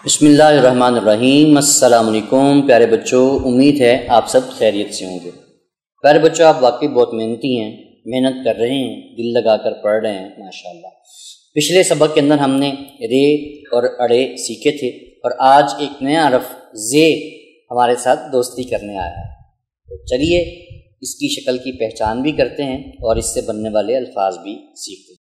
بسم اللہ الرحمن الرحیم۔ السلام علیکم پیارے بچوں، امید ہے آپ سب خیریت سے ہوں گے۔ پیارے بچوں، آپ واقعی بہت محنتی ہیں، محنت کر رہے ہیں، دل لگا کر پڑھ رہے ہیں ماشاءاللہ۔ پچھلے سبق کے اندر ہم نے رے اور اڑے سیکھے تھے، اور آج ایک نیا حرف زے ہمارے ساتھ دوستی کرنے آیا ہے۔ تو چلیے اس کی شکل کی پہچان بھی کرتے ہیں اور اس سے بننے والے الفاظ بھی سیکھتے ہیں۔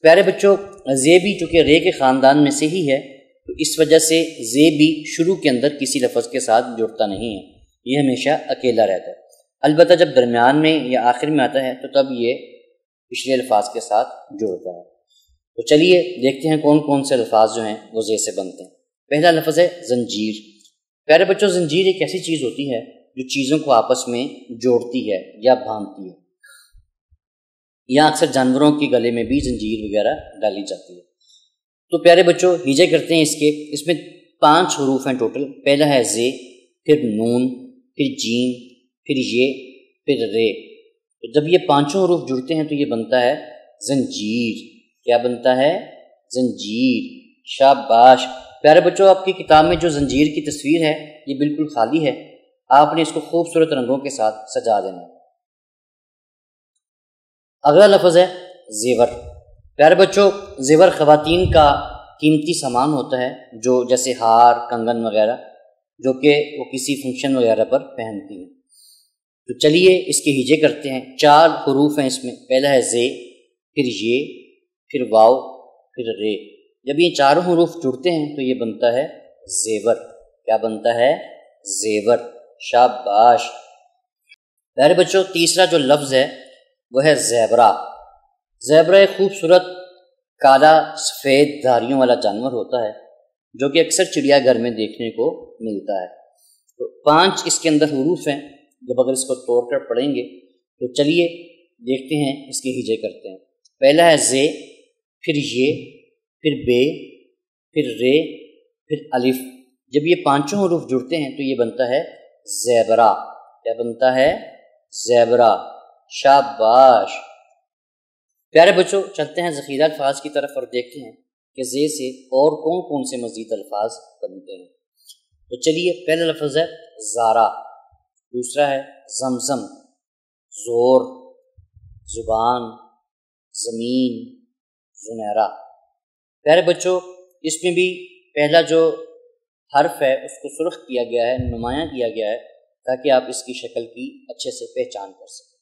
پیارے بچوں، زے بھی چونکہ رے کے خاندان میں سے ہی ہے، تو اس وجہ سے زے بھی شروع کے اندر کسی لفظ کے ساتھ جڑتا نہیں ہے، یہ ہمیشہ اکیلا رہتا ہے۔ البتہ جب درمیان میں یا آخر میں آتا ہے تو تب یہ پچھلے الفاظ کے ساتھ جڑتا ہے۔ تو چلیے دیکھتے ہیں کون کون سے الفاظ جو ہیں وہ زے سے بنتے ہیں۔ پہلا لفظ ہے زنجیر۔ پیارے بچوں، زنجیر ایک ایسی چیز ہوتی ہے جو چیزوں کو آپس میں جوڑتی ہے یا باندھتی ہے، یا اکثر جانوروں کے گلے میں بھی زنجیر وغیرہ ڈالی جاتی ہے۔ تو پیارے بچوں، ہجے کرتے ہیں اس میں 5 حروف ہیں ٹوٹل۔ پہلا ہے زے، پھر نون، پھر جیم، پھر یہ، پھر رے۔ تو جب یہ 5 حروف جڑتے ہیں تو یہ بنتا ہے زنجیر۔ کیا بنتا ہے؟ زنجیر۔ شاباش پیارے بچوں، آپ کی کتاب میں جو زنجیر کی تصویر ہے یہ بالکل خالی ہے، آپ نے اس کو خوبصورت رنگوں کے ساتھ سجا دینا ہے۔ اگلا لفظ ہے زیور۔ پیارے بچوں، زیور خواتین کا قیمتی سامان ہوتا ہے، جو جیسے ہار، کنگن وغیرہ، جو کہ وہ کسی فنکشن وغیرہ پر پہنتی ہیں۔ تو چلیے اس کے ہجے کرتے ہیں۔ 4 حروف ہیں اس میں۔ پہلا ہے زے، پھر یہ، پھر واو، پھر رے۔ جب یہ 4 حروف جڑتے ہیں تو یہ بنتا ہے زیور۔ کیا بنتا ہے؟ زیور۔ شاباش پیارے بچوں، تیسرا جو لفظ ہے وہ ہے زیبرا۔ زیبرا ایک خوبصورت کالا سفید دھاریوں والا جانور ہوتا ہے جو کہ اکثر چڑیا گھر میں دیکھنے کو ملتا ہے۔ تو 5 اس کے اندر حروف ہیں، جب اگر اس کو توڑ کر پڑھیں گے تو چلیے دیکھتے ہیں، اس کے ہجے کرتے ہیں۔ پہلا ہے زے، پھر یہ، پھر بے، پھر رے، پھر الف۔ جب یہ 5 حروف جڑتے ہیں تو یہ بنتا ہے زیبرا۔ کیا بنتا ہے؟ زیبرا۔ شاباش پیارے بچوں، چلتے ہیں ذخیرہ الفاظ کی طرف اور دیکھتے ہیں کہ زے سے اور کون کون سے مزید الفاظ بنتے ہیں۔ تو چلیے، پہلا لفظ ہے زارا، دوسرا ہے زمزم، زور، زبان، زمین، زنیرہ۔ پیارے بچوں، اس میں بھی پہلا جو حرف ہے اس کو سرخ کیا گیا ہے، نمایاں کیا گیا ہے، تاکہ آپ اس کی شکل کی اچھے سے پہچان کر سکیں۔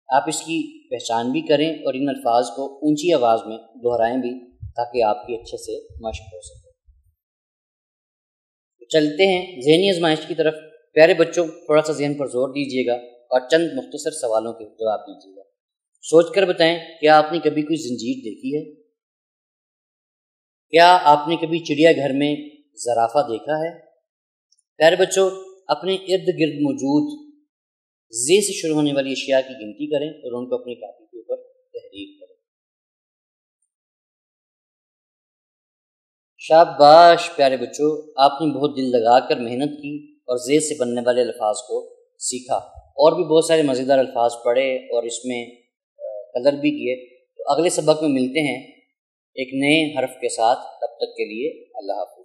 آپ اس کی پہچان بھی کریں اور ان الفاظ کو اونچی آواز میں دہرائیں بھی، تاکہ آپ کی اچھے سے مشق ہو سکے۔ چلتے ہیں ذہنی آزمائش کی طرف۔ پیارے بچوں، تھوڑا سا ذہن پر زور دیجیے گا اور چند مختصر سوالوں کے جواب دیجیے گا۔ سوچ کر بتائیں، کیا آپ نے کبھی کوئی زنجیر دیکھی ہے؟ کیا آپ نے کبھی چڑیا گھر میں زرافہ دیکھا ہے؟ پیارے بچوں، اپنے ارد گرد موجود زے سے شروع ہونے والی اشیاء کی گنتی کریں اور ان کو اپنی کاپی کے اوپر تحریر کریں۔ شاباش پیارے بچوں، آپ نے بہت دل لگا کر محنت کی اور زے سے بننے والے الفاظ کو سیکھا، اور بھی بہت سارے مزیدار الفاظ پڑھے اور اس میں کلر بھی کیے۔ تو اگلے سبق میں ملتے ہیں ایک نئے حرف کے ساتھ، تب تک کے لیے اللہ حافظ۔